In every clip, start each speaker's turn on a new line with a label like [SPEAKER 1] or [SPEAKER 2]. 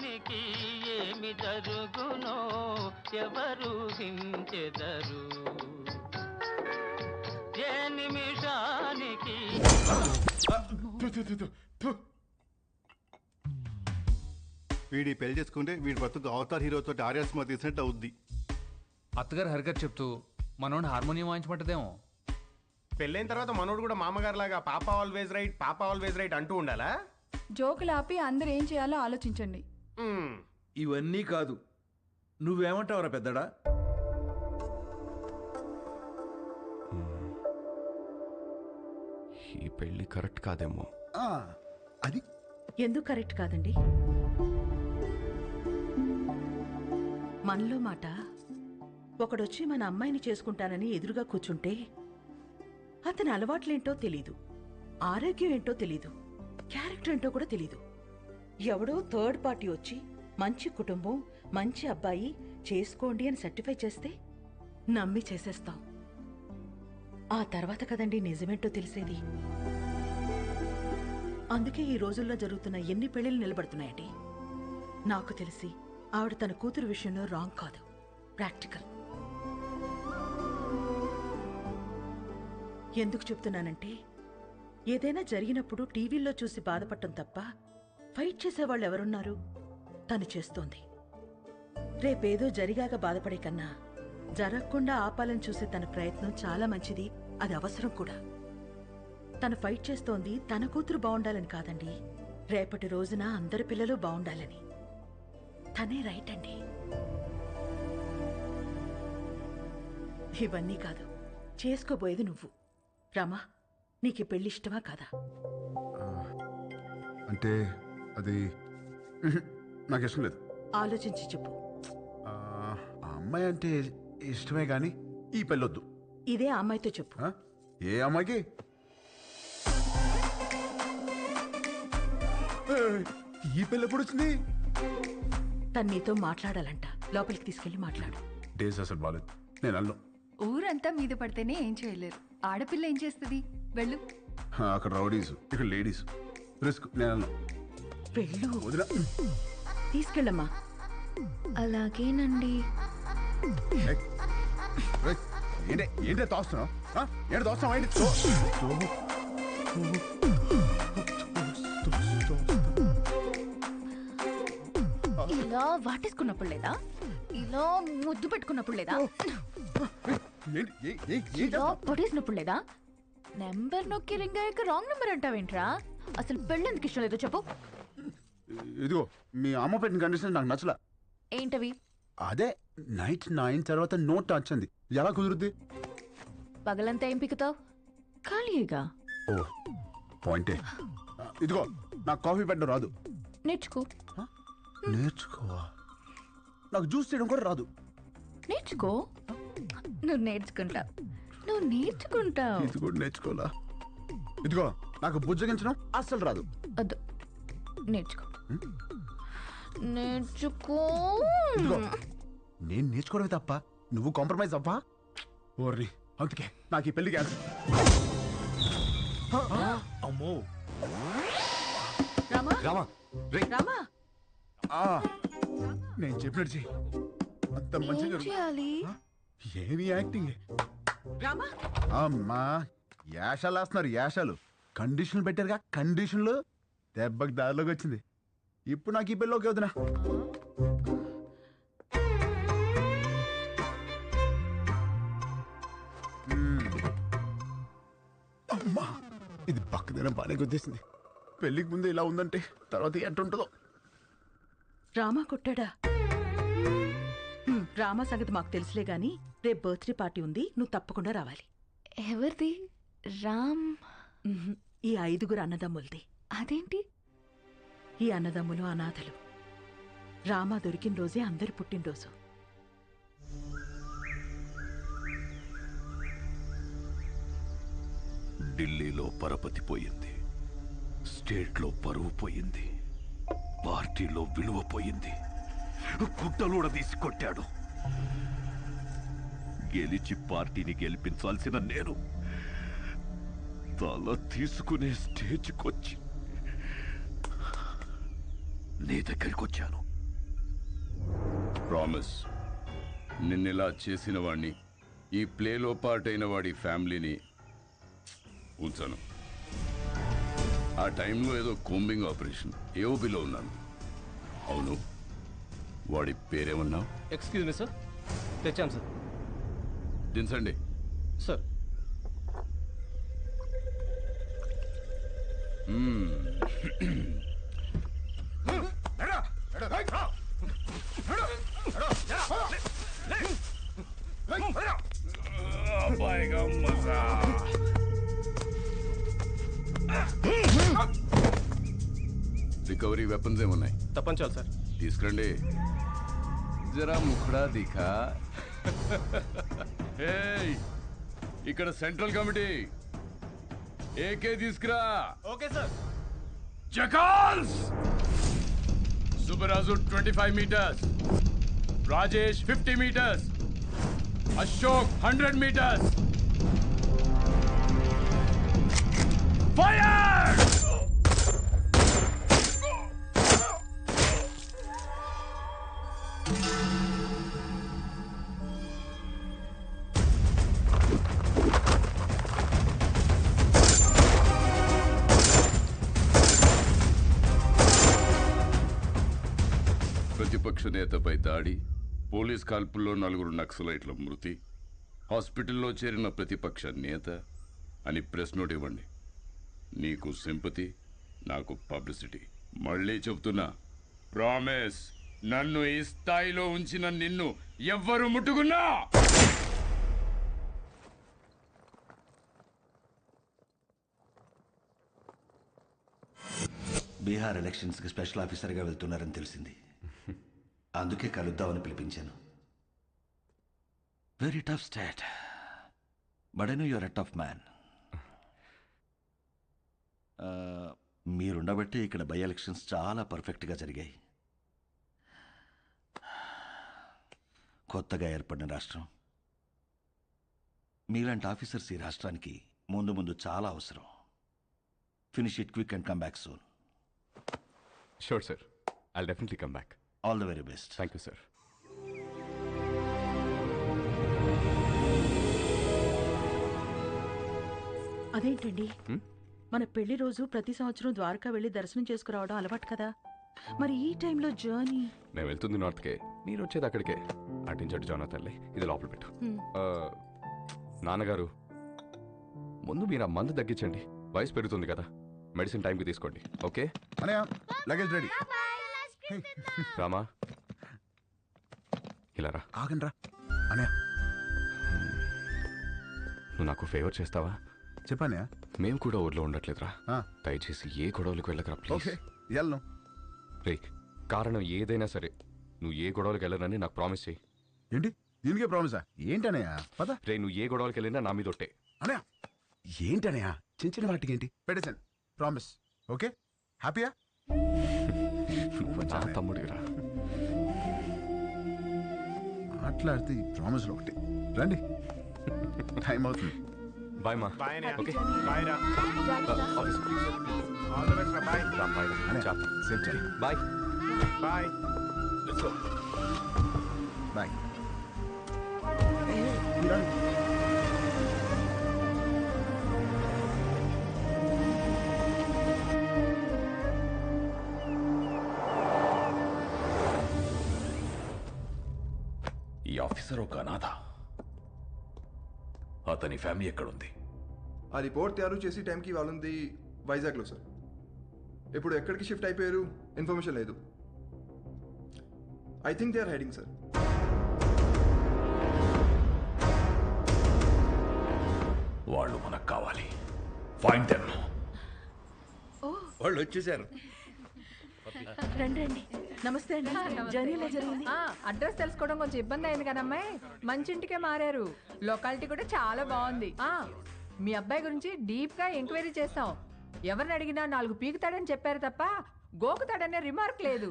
[SPEAKER 1] నిమిషానికి ఏమి జరుగునో ఎవరు హించెదరు. ఏ నిమిషానికి
[SPEAKER 2] వీడి పెళ్లి చేసుకుంటే వీడి బతుకు అవతార్ హీరోతో ఆర్యా సినిమా తీసినట్టు అవుద్ది.
[SPEAKER 3] అత్తగారు హరికథ చెప్తూ మనోడు హార్మోనియం వాయించమంటదేమో.
[SPEAKER 4] పెళ్ళైన తర్వాత మనోడు కూడా మామగారు లాగా పాప ఆల్వేజ్ రైట్ పాప ఆల్వేజ్ రైట్ అంటూ ఉండాలా?
[SPEAKER 5] జోకులు ఆపి అందరు ఏం చేయాలో ఆలోచించండి.
[SPEAKER 6] ఇవన్నీ కాదు, నువ్వేమంటావురా పెద్దడా?
[SPEAKER 7] ఈ పెళ్లి కరెక్ట్ కాదేమో.
[SPEAKER 8] అది
[SPEAKER 9] ఎందుకు కరెక్ట్ కాదండి? మనలో మాట ఒకడొచ్చి మన అమ్మాయిని చేసుకుంటానని ఎదురుగా కూర్చుంటే అతని అలవాట్లేంటో తెలీదు, ఆరోగ్యం ఏంటో తెలీదు, క్యారెక్టర్ ఏంటో కూడా తెలీదు. ఎవడో థర్డ్ పార్టీ వచ్చి మంచి కుటుంబం, మంచి అబ్బాయి చేసుకోండి అని సర్టిఫై చేస్తే నమ్మి చేసేస్తాం. ఆ తర్వాత కదండి నిజమేంటో తెలిసేది. అందుకే ఈ రోజుల్లో జరుగుతున్న ఎన్ని పెళ్లిళ్ళు నిలబడుతున్నాయండి. నాకు తెలిసి ఆవిడ తన కూతురు విషయంలో రాంగ్ కాదు, ప్రాక్టికల్. ఎందుకు చెప్తున్నానంటే ఏదైనా జరిగినప్పుడు టీవీల్లో చూసి బాధపడటం తప్ప ఫైట్ చేసేవాళ్ళు ఎవరున్నారు? తను చేస్తోంది. రేపేదో జరిగాక బాధపడే కన్నా జరగకుండా ఆపాలని చూసే తన ప్రయత్నం చాలా మంచిది, అది అవసరం కూడా. తను ఫైట్ చేస్తోంది తన కూతురు బాగుండాలని కాదండి, రేపటి రోజున అందరి పిల్లలు బాగుండాలని. తనే రైట్ అండి. ఇవన్నీ కాదు, చేసుకోబోయేది నువ్వు. రామా, నీకు పెళ్లి ఇష్టమా కాదా?
[SPEAKER 8] అంటే అది నాకు ఇష్టం లేదు.
[SPEAKER 9] ఆలోచించి చెప్పు.
[SPEAKER 8] ఆ అమ్మాయి అంటే ఇష్టమే గాని ఈ పెళ్ళొద్దు.
[SPEAKER 9] ఇదే ఆ అమ్మాయితో చెప్పు.
[SPEAKER 8] ఏ అమ్మాయికి? ఈ పెళ్ళి ఎప్పుడు వచ్చింది?
[SPEAKER 9] తను నీతో మాట్లాడాలంట, లోపలికి తీసుకెళ్లి మాట్లాడు.
[SPEAKER 8] డేస్ అసలు బాలేదు, నేను అల్లం.
[SPEAKER 5] ఊరంతా మీద పడితేనే ఏం చేయలేరు, ఆడపిల్ల ఏం చేస్తుంది? వెళ్ళు.
[SPEAKER 8] అక్కడ రౌడీస్, ఇక్కడ లేడీస్, రిస్క్. నేను అల్లం.
[SPEAKER 9] వెళ్ళు.
[SPEAKER 8] వదిలా.
[SPEAKER 9] తీసుకెళ్ళమ్మా.
[SPEAKER 5] అలాగేనండి.
[SPEAKER 8] ఏంటే తోస్తున్నావు? ఏంటి తోస్తున్నావు? ఏంటి
[SPEAKER 5] ఇలా వాటేసుకున్నప్పుడు లేదా? ఇలా ముద్దు పెట్టుకున్నప్పుడు లేదా? ఇలా పొడేసినప్పుడు లేదా? నెంబర్ నొక్కి రింగ్ అయ్యాక రాంగ్ నెంబర్ అంటావేంట్రా? అసలు పెళ్ళెందుకు ఇష్టం లేదో చెప్పు.
[SPEAKER 8] ఇదిగో మీ అమ్మ పెట్టిన కండిషన్ నాకు నచ్చలా.
[SPEAKER 5] ఏంటవి?
[SPEAKER 8] అదే నైట్ 9 తర్వాత నో టచ్ అంది. ఎలా కుదురుద్ది?
[SPEAKER 5] పగలంతా ఏం పిక్కుతావు? ఖాళీగా.
[SPEAKER 8] ఓ పాయింటే. ఇదిగో నాకు కాఫీ పెట్టడం రాదు.
[SPEAKER 5] నేర్చుకో.
[SPEAKER 8] నేర్చుకోవా? నాకు జ్యూస్ చేయడం కూడా రాదు.
[SPEAKER 5] నేర్చుకో. నువ్వు నేర్చుకుంటావు, నువ్వు నేర్చుకుంటావు.
[SPEAKER 8] ఇది కూడా నేర్చుకోవాలా? ఇదిగో నాకు బుజ్జగించడం అస్సలు రాదు.
[SPEAKER 5] వద్దు, నేర్చుకో. నేర్చుకో.
[SPEAKER 8] ఇదిగో నేను నేర్చుకోవడమే తప్ప నువ్వు కాంప్రమైజ్ అవ్వా? ఓర్ని, అందుకే నాకు ఈ పెళ్లి క్యాన్సిల్.
[SPEAKER 7] అమ్మో
[SPEAKER 9] రామా,
[SPEAKER 7] రామా,
[SPEAKER 9] రామా,
[SPEAKER 8] నేను చెప్పినట్టు చెయ్యి. అంత మంచి
[SPEAKER 5] చేయాలి.
[SPEAKER 8] ఏమి యాక్టింగ్?
[SPEAKER 9] రామా.
[SPEAKER 8] అమ్మా యాషాలు వేస్తున్నారు, యాషాలు. కండిషన్లు పెట్టారుగా, కండిషన్లు. దెబ్బకి దారిలోకి వచ్చింది. ఇప్పుడు నాకు ఈ పెళ్ళిలోకి వదినా. అమ్మా ఇది పక్కదైనా బాగానే గుర్తిస్తుంది. పెళ్ళికి ముందు ఇలా ఉందంటే తర్వాత ఎట్టుంటుందో.
[SPEAKER 9] రామా కొట్టాడా? రామా సంగతి మాకు తెలుసులే గాని రేపు బర్త్డే పార్టీ ఉంది, నువ్వు తప్పకుండా రావాలి.
[SPEAKER 5] ఎవరిది? రామ్?
[SPEAKER 9] ఈ 5 అన్నదమ్ములది.
[SPEAKER 5] అదేంటి?
[SPEAKER 9] ఈ అన్నదమ్ములు అనాథలు. రామా దొరికిన రోజే అందరి పుట్టినరోజు.
[SPEAKER 7] ఢిల్లీలో పరపతి పోయింది, స్టేట్లో పరువు పోయింది, పార్టీలో విలువ పోయింది, గుట్టలూడ తీసి కొట్టాడు. గెలిచి పార్టీని గెలిపించాల్సిన నేను తల తీసుకునే స్టేజ్కొచ్చి నీ దగ్గరికి వచ్చాను. ప్రామిస్ నిన్నెలా చేసిన వాడిని, ఈ ప్లేలో పార్ట్ అయిన వాడి ఫ్యామిలీని ఉంచను. ఆ టైంలో ఏదో కోంబింగ్ ఆపరేషన్ ఏఓబిలో ఉన్నాను. అవును, వాడి పేరేమన్నావు?
[SPEAKER 1] ఎక్స్క్యూజ్ మీ సార్, తెచ్చాం సార్.
[SPEAKER 7] దించండి.
[SPEAKER 1] సార్
[SPEAKER 7] రికవరీ వెపన్స్ ఏమున్నాయి?
[SPEAKER 4] తప్పంచాలి సార్.
[SPEAKER 7] తీసుకురండి. జరా ముఖడా దిఖా. ఏయ్, ఇక్కడ సెంట్రల్ కమిటీ ఏకే తీసుకురా.
[SPEAKER 4] Okay sir.
[SPEAKER 7] జకాల్స్ Subbaraju 25 meters, Rajesh 50 meters, Ashok 100 meters. Fire! ప్రతిపక్ష నేతపై దాడి, పోలీస్ కాల్పుల్లో 4 నక్సలైట్ల మృతి, హాస్పిటల్లో చేరిన ప్రతిపక్ష నేత అని ప్రెస్ నోట్ ఇవ్వండి. నీకు సింపతి, నాకు పబ్లిసిటీ. మళ్ళీ చెప్తున్నా, ప్రామిస్, నన్ను ఈ స్థాయిలో ఉంచిన నిన్ను ఎవ్వరు ముట్టుకున్నా.
[SPEAKER 10] బీహార్ ఎలక్షన్స్కి స్పెషల్ ఆఫీసర్గా వెళ్తున్నారని తెలిసింది. అందుకే కలుద్దామని పిలిపించాను. Very tough state, but I know your a tough man. మీరుండబట్టి ఇక్కడ బై ఎలక్షన్స్ చాలా పర్ఫెక్ట్గా జరిగాయి. కొత్తగా ఏర్పడిన రాష్ట్రం, మీలాంటి ఆఫీసర్స్ ఈ రాష్ట్రానికి ముందు ముందు చాలా అవసరం. Finish it quick and come back soon.
[SPEAKER 4] Sure sir, I'll definitely come back.
[SPEAKER 10] All the very best.
[SPEAKER 4] Thank you sir.
[SPEAKER 9] అదేంటండి, మన పెళ్లి రోజు ప్రతి సంవత్సరం ద్వారకా వెళ్ళి దర్శనం చేసుకురావడం అలవాటు కదా. మరి ఈ టైంలో జర్నీ?
[SPEAKER 4] నేను వెళ్తుంది నార్త్కే, మీరు వచ్చేది అక్కడికే. అటించట్టు జానా తల్లి, ఇది లోపల పెట్టు. నాన్నగారు, ముందు మీరు ఆ మందు తగ్గించండి. వయసు పెరుగుతుంది కదా, మెడిసిన్ టైంకి తీసుకోండి. ఓకే
[SPEAKER 8] అనయ్య, లగేజ్ రెడీ.
[SPEAKER 4] రామా, ఇలా రా.
[SPEAKER 8] ఆగండి రా అనయ్య.
[SPEAKER 4] నువ్వు నాకు ఫేవర్ చేస్తావా?
[SPEAKER 8] చెప్పానయ్య.
[SPEAKER 4] మేము కూడా ఊర్లో ఉండట్లేదురా. దయచేసి ఏ గొడవలకు వెళ్ళకరా ప్లీజ్.
[SPEAKER 8] ఓకే, వెళ్ళను.
[SPEAKER 4] రే, కారణం ఏదైనా సరే నువ్వు ఏ గొడవలకు వెళ్ళనని నాకు ప్రామిస్ చేయి.
[SPEAKER 8] ఏంటి దీనికే ప్రామిసా? ఏంటనయ్య పద.
[SPEAKER 4] రే, నువ్వు ఏ గొడవలకు వెళ్ళినా నా మీద ఒట్టే.
[SPEAKER 8] అనయ్య ఏంటనయ్య, చిన్న చిన్న వాటికి ఏంటి? పెట్టేశాను, ప్రామిస్. ఓకే, హ్యాపీయా?
[SPEAKER 4] నా తమ్ముడిరా.
[SPEAKER 8] మాట్లాడితే ఈ ప్రామిస్లో ఒకటి. రండి, టైం అవుతుంది.
[SPEAKER 4] బాయ్ మా. ఓకే బాయ్ రా. Office please. All the best రా. బాయ్ రా. బాయ్ రా. చాప్.
[SPEAKER 8] సేఫ్ చేయండి.
[SPEAKER 4] Bye
[SPEAKER 8] bye.
[SPEAKER 4] Let's go.
[SPEAKER 8] Bye.
[SPEAKER 7] ఈ ఆఫీసర్ ఒక అనాథ. అతని ఫ్యామిలీ ఎక్కడుంది?
[SPEAKER 11] ఆ రిపోర్ట్ తయారు చేసి టైంకి వాళ్ళుంది వైజాగ్లో సార్. ఇప్పుడు ఎక్కడికి షిఫ్ట్ అయిపోయారు ఇన్ఫర్మేషన్ లేదు. I think they are hiding sir.
[SPEAKER 7] వాళ్ళు మనకు కావాలి. Find them.
[SPEAKER 6] వాళ్ళు వచ్చేసారు.
[SPEAKER 9] రండి రండి. నమస్తే అండి. జర్నీ ఎలా జరిగింది?
[SPEAKER 12] అడ్రస్ తెలుసుకోవడం కొంచెం ఇబ్బంది అయింది కదమ్మాయి. మంచి ఇంటికే మారారు. లొకాలిటీ కూడా చాలా బాగుంది. మీ అబ్బాయి గురించి డీప్ గా ఎంక్వైరీ చేస్తాం. ఎవరిని అడిగినా 4 పీకుతాడని చెప్పారు తప్ప గోకుతాడనే రిమార్క్ లేదు.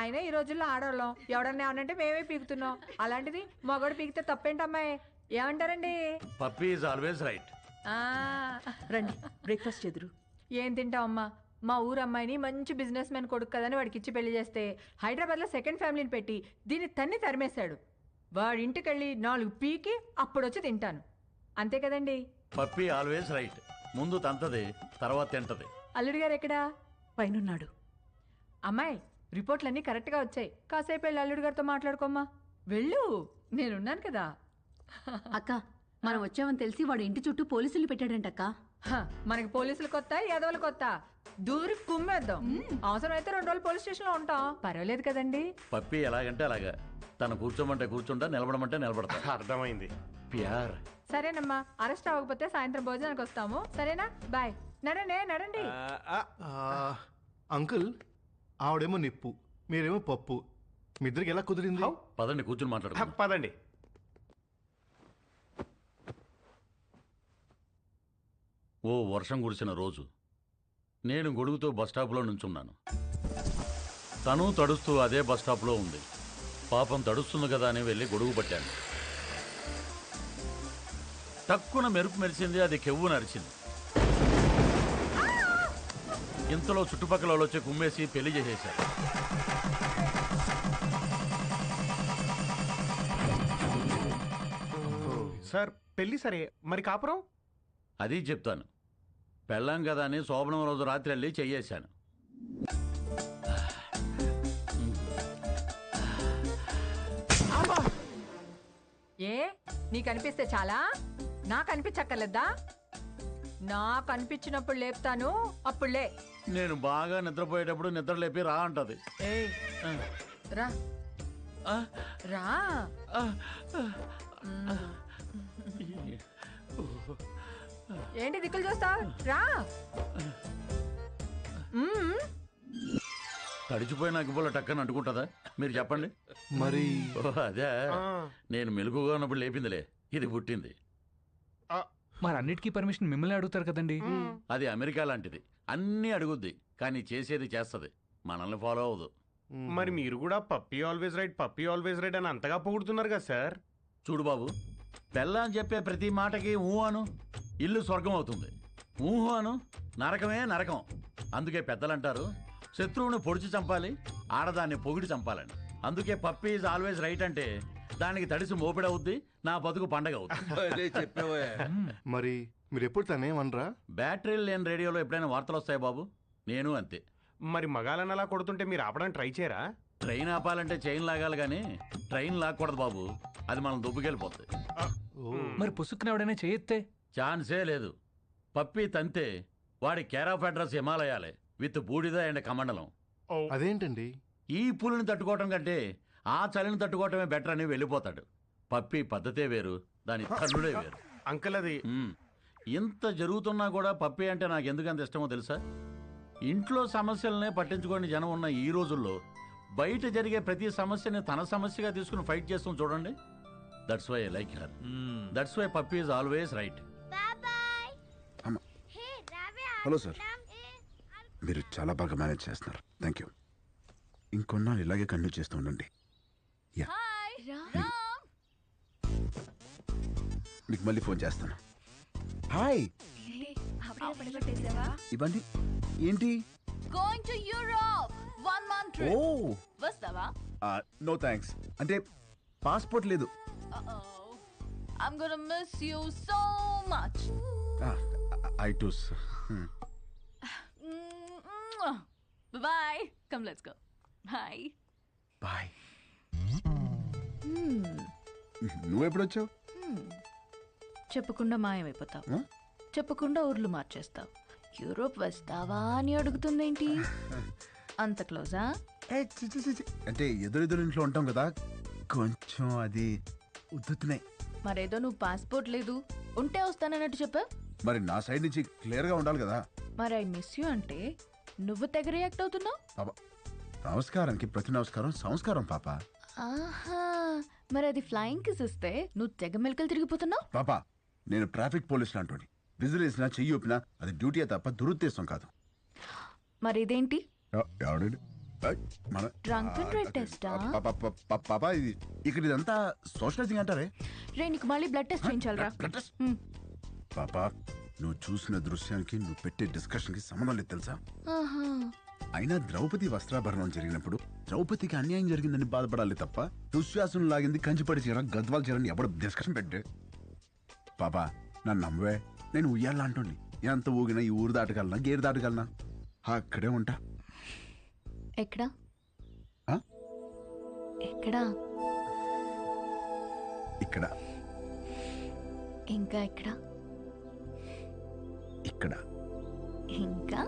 [SPEAKER 12] ఆయన ఈ రోజుల్లో ఆడవాళ్ళం, ఎవడన్నా ఏమనంటే మేమే పీకుతున్నాం. అలాంటిది మగోడు పీకితే తప్పేంటమ్మాయి? ఏమంటారండి?
[SPEAKER 10] Puppy is always right.
[SPEAKER 9] రండి, బ్రేక్ఫాస్ట్ చెదురు.
[SPEAKER 12] ఏం తింటావమ్మా? మా ఊరు అమ్మాయిని మంచి బిజినెస్ మ్యాన్ కొడుకు కదని వాడికి ఇచ్చి పెళ్లి చేస్తే హైదరాబాద్లో సెకండ్ ఫ్యామిలీని పెట్టి దీన్ని తన్ని తరిమేశాడు. వాడి ఇంటికి వెళ్ళి 4 పీకి అప్పుడొచ్చి తింటాను. అంతే కదండి?
[SPEAKER 13] పప్పి ఆల్వేస్ రైట్. ముందు తంతది, తర్వాత తింటది.
[SPEAKER 12] అల్లుడి గారు ఎక్కడా?
[SPEAKER 9] పైనున్నాడు.
[SPEAKER 12] అమ్మాయి, రిపోర్ట్లన్నీ కరెక్ట్గా వచ్చాయి. కాసేపు వెళ్ళి అల్లుడి గారితో మాట్లాడుకోమ్మా. వెళ్ళు, నేనున్నాను కదా.
[SPEAKER 14] అక్క, మనం వచ్చామని తెలిసి వాడు ఇంటి చుట్టూ పోలీసులు పెట్టాడంటక్క.
[SPEAKER 12] మనకి పోలీసులు కొత్త, యాదవులు కొత్త. దూరి కుమ్మేద్దాం. అవసరమైతే 2 రోజులు పోలీస్ స్టేషన్లో ఉంటాం. పర్వాలేదు కదండి?
[SPEAKER 13] పప్పి ఎలాగంటే అలాగా. తను కూర్చోమంటే కూర్చుంటా, నిలబడమంటే నిలబడతా.
[SPEAKER 4] అర్థమైంది.
[SPEAKER 13] ప్యార్.
[SPEAKER 12] సరేనమ్మా, అరెస్ట్ అవ్వకపోతే సాయంత్రం భోజనానికి వస్తాము. సరేనా? బాయ్. నడండి.
[SPEAKER 2] అంకుల్, ఆవిడేమో నిప్పు, మీరేమో పప్పు. మీ ఇద్దరికి ఎలా కుదిరింది?
[SPEAKER 13] పదండి, కూర్చుని మాట్లాడు.
[SPEAKER 4] పదండి.
[SPEAKER 13] ఓ వర్షం కురిసిన రోజు నేను గొడుగుతో బస్టాప్లో నుంచున్నాను. తను తడుస్తూ అదే బస్టాప్లో ఉంది. పాపం తడుస్తుంది కదా అని వెళ్ళి గొడుగు పట్టాను. తక్కువ మెరుపు మెరిసింది, అది కెవ్వు నరిచింది. ఇంతలో చుట్టుపక్కల వాళ్ళు వచ్చి కుమ్మేసి పెళ్లి చేసేశారు.
[SPEAKER 4] సార్ పెళ్లి సరే, మరి కాపురం?
[SPEAKER 13] అది చెప్తాను. పెళ్ళాం కదా అని శోభనం రోజు రాత్రి వెళ్ళి చెయ్యేశాను.
[SPEAKER 12] ఏ నీకు అనిపిస్తే చాలా? నాకు అనిపించక్కర్లేదా? నాకు అనిపించినప్పుడు లేపుతాను, అప్పుడులే.
[SPEAKER 13] నేను బాగా నిద్రపోయేటప్పుడు నిద్ర లేపి రా అంటది.
[SPEAKER 12] ఏయ్, రా రా. ఏంటి దిక్కులు చూస్తావు? రా.
[SPEAKER 13] తడిచిపోయిన అగ్గిపుల్ల టక్కని అంటుకుంటుందా? మీరు చెప్పండి.
[SPEAKER 2] మరి
[SPEAKER 13] అదే నేను మెలుగుగా ఉన్నప్పుడు లేపిందిలే, ఇది పుట్టింది.
[SPEAKER 3] మరి అన్నిటికీ పర్మిషన్ మిమ్మల్ని అడుగుతారు కదండి.
[SPEAKER 13] అది అమెరికా లాంటిది, అన్నీ అడుగుద్ది, కానీ చేసేది చేస్తుంది, మనల్ని ఫాలో అవ్వదు.
[SPEAKER 4] మరి మీరు కూడా పప్పీ ఆల్వేస్ రైట్ అని అంతగా పొగుడుతున్నారు కదా సార్.
[SPEAKER 13] చూడు బాబు, పెళ్ళ అని చెప్పే ప్రతి మాటకి ఊ అను, ఇల్లు స్వర్గం అవుతుంది. ఊహు అను, నరకమే నరకం. అందుకే పెద్దలంటారు, శత్రువుని పొడిచి చంపాలి, ఆడదాన్ని పొగిడి చంపాలని. అందుకే పప్పీ ఈజ్ ఆల్వేస్ రైట్ అంటే దానికి తడిసి మోపిడవుద్ది, నా బతుకు పండగ అవుతుంది.
[SPEAKER 2] మరి మీరు ఎప్పుడు తనేమనరా?
[SPEAKER 13] బ్యాటరీలు లేని రేడియోలో ఎప్పుడైనా వార్తలు వస్తాయి బాబు, నేను అంతే.
[SPEAKER 4] మరి మగాలని అలా కొడుతుంటే మీరు ఆపడానికి ట్రై చేయరా?
[SPEAKER 13] ట్రైన్ ఆపాలంటే చైన్ లాగాలి కానీ ట్రైన్ లాక్కూడదు బాబు, అది మనం దుబ్బుకెళ్ళిపోతుంది.
[SPEAKER 3] మరి పుసుక్కున ఎవడైనా చేయెత్తే?
[SPEAKER 13] ఛాన్సే లేదు. పప్పి తంతే వాడి కేర్ ఆఫ్ అడ్రస్ హిమాలయాలే, విత్ బూడిద అండ్ కమండలం.
[SPEAKER 2] అదేంటండి?
[SPEAKER 13] ఈ పులిని తట్టుకోవటం కంటే ఆ చలిని తట్టుకోవటమే బెటర్ అని వెళ్ళిపోతాడు. పప్పి పద్ధతే వేరు, దాని తన్నుడే వేరు.
[SPEAKER 4] అంకుల్ అది
[SPEAKER 13] ఇంత జరుగుతున్నా కూడా పప్పి అంటే నాకు ఎందుకంత ఇష్టమో తెలుసా? ఇంట్లో సమస్యలనే పట్టించుకోని జనం ఉన్న ఈ రోజుల్లో బయట జరిగే ప్రతి సమస్యని తన సమస్యగా తీసుకుని ఫైట్ చేస్తాం చూడండి. That's why I like her. That's why Pappi is always right.
[SPEAKER 8] Hello sir, మీరు చాలా బాగా మేనేజ్ చేస్తున్నారు. Thank you. ఇంకొన్నాళ్ళు ఇలాగే కంటిన్యూ చేస్తూ ఉండండి. యా, మీకు మళ్ళీ ఫోన్ చేస్తాను. హాయ్, ఇవ్వండి. ఏంటి?
[SPEAKER 5] Going to Europe 1 month trip.
[SPEAKER 8] ఓ,
[SPEAKER 5] వస్తావా?
[SPEAKER 8] No thanks. అంటే పాస్పోర్ట్ లేదు.
[SPEAKER 5] I'm gonna miss you so much.
[SPEAKER 8] I too.
[SPEAKER 5] Bye. Come, let's go. Bye.
[SPEAKER 8] Bye. నువ్వెప్పుడు వచ్చావు?
[SPEAKER 5] చెప్పకుండా మాయమైపోతావు, చెప్పకుండా ఊర్లు మార్చేస్తావు. యూరోప్ వస్తావా అని అడుగుతుందేంటి? అంత క్లోజా?
[SPEAKER 8] అంటే ఎదురెదురు ఇంట్లో ఉంటాం కదా, కొంచెం అది ఉద్దుతున్నాయి.
[SPEAKER 5] మరేదో నువ్వు పాస్పోర్ట్ లేదు, ఉంటే వస్తానన్నట్టు చెప్పా.
[SPEAKER 8] మరి నా సైడ్ నుంచి క్లియర్గా ఉండాలి కదా.
[SPEAKER 5] మరి ఐ మిస్ యూ అంటే నువ్వు తెగ రియాక్ట్ అవుతున్నావు.
[SPEAKER 8] పాప, నమస్కారానికి ప్రతి నమస్కారం సంస్కారం పాప.
[SPEAKER 5] ఆహా, మరి అది ఫ్లయింగ్ కిస్ ఇస్తే నువ్వు తెగ మెలకలు తిరిగిపోతున్నావు.
[SPEAKER 8] పాప, నేను ట్రాఫిక్ పోలీస్ లాంటి విజిలేసినా చెయ్యి ఊపినా అది డ్యూటీ తప్ప దురుద్దేశం కాదు.
[SPEAKER 5] మరి ఇదేంటి?
[SPEAKER 8] డ్రంక్ అండ్ డ్రైవ్ టెస్టా? పాప, ఇది ఇక్కడ ఇదంతా సోషలైజింగ్ అంటారే.
[SPEAKER 5] రే, నీకు మళ్ళీ బ్లడ్ టెస్ట్ చేయించాలరా?
[SPEAKER 8] పాప, నువ్వు చూసిన దృశ్యానికి నువ్వు పెట్టే డిస్కషన్కి సంబంధం లేదు తెలుసా?
[SPEAKER 5] ఆహా.
[SPEAKER 8] అయినా ద్రౌపది వస్త్రాభరణం జరిగినప్పుడు ద్రౌపదికి అన్యాయం జరిగిందని బాధపడాలి తప్ప దుశ్శాసనం లాగింది కంచిపడి చీర గద్వాల చీరని ఎవడు డిస్కషన్ పెట్టే. బాబా నన్ను నమ్మవే, నేను ఉయ్యాలంటోండి. ఎంత ఊగినా ఈ ఊరు దాటగలనా గేరు దాటగలనా? అక్కడే ఉంటా.
[SPEAKER 5] ఎక్కడా
[SPEAKER 8] ఆ?
[SPEAKER 5] ఎక్కడా?
[SPEAKER 8] ఇక్కడ
[SPEAKER 5] ఇంకా ఎక్కడా?
[SPEAKER 8] ఇక్కడ
[SPEAKER 5] ఇంకా